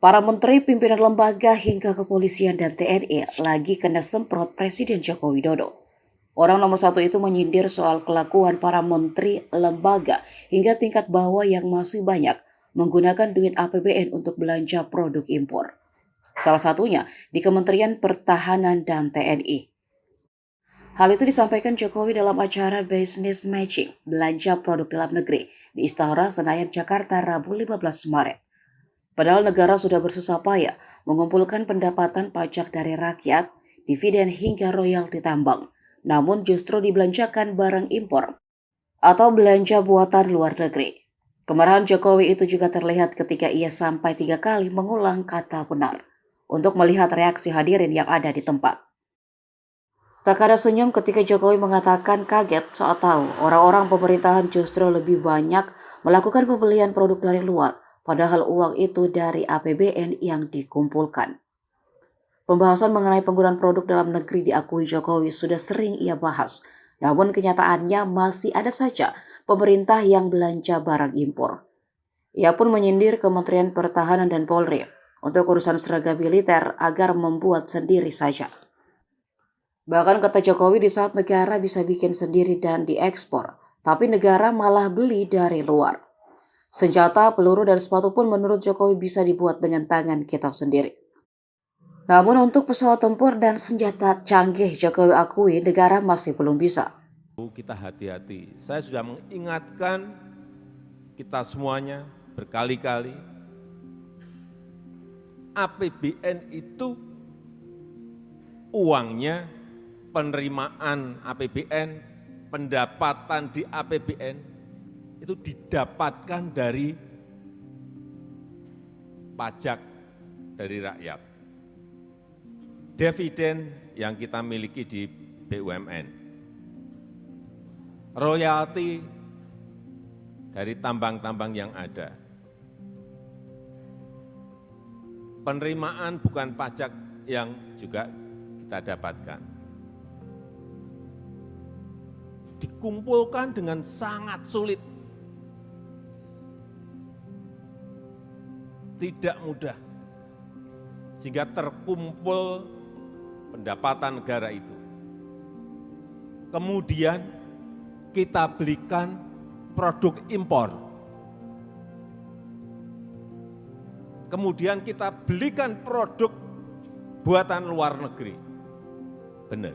Para menteri, pimpinan lembaga hingga kepolisian dan TNI lagi kena semprot Presiden Joko Widodo. Orang nomor satu itu menyindir soal kelakuan para menteri, lembaga, hingga tingkat bawah yang masih banyak menggunakan duit APBN untuk belanja produk impor. Salah satunya di Kementerian Pertahanan dan TNI. Hal itu disampaikan Jokowi dalam acara Business Matching belanja produk dalam negeri di Istora Senayan, Jakarta, Rabu 15 Maret. Padahal negara sudah bersusah payah mengumpulkan pendapatan pajak dari rakyat, dividen hingga royalti tambang. Namun justru dibelanjakan barang impor atau belanja buatan luar negeri. Kemarahan Jokowi itu juga terlihat ketika ia sampai 3 kali mengulang kata benar untuk melihat reaksi hadirin yang ada di tempat. Tak ada senyum ketika Jokowi mengatakan kaget saat tahu orang-orang pemerintahan justru lebih banyak melakukan pembelian produk dari luar, padahal uang itu dari APBN yang dikumpulkan. Pembahasan mengenai penggunaan produk dalam negeri diakui Jokowi sudah sering ia bahas, namun kenyataannya masih ada saja pemerintah yang belanja barang impor. Ia pun menyindir Kementerian Pertahanan dan Polri untuk urusan seragam militer agar membuat sendiri saja. Bahkan kata Jokowi, di saat negara bisa bikin sendiri dan diekspor, tapi negara malah beli dari luar. Senjata, peluru, dan sepatu pun menurut Jokowi bisa dibuat dengan tangan kita sendiri. Namun untuk pesawat tempur dan senjata canggih, Jokowi akui negara masih belum bisa. Kita hati-hati. Saya sudah mengingatkan kita semuanya berkali-kali, APBN itu uangnya, penerimaan APBN, pendapatan di APBN itu didapatkan dari pajak dari rakyat. Dividen yang kita miliki di BUMN, royalti dari tambang-tambang yang ada, penerimaan bukan pajak yang juga kita dapatkan, dikumpulkan dengan sangat sulit, tidak mudah, sehingga terkumpul pendapatan negara itu. Kemudian kita belikan produk impor. Kemudian kita belikan produk buatan luar negeri. Benar.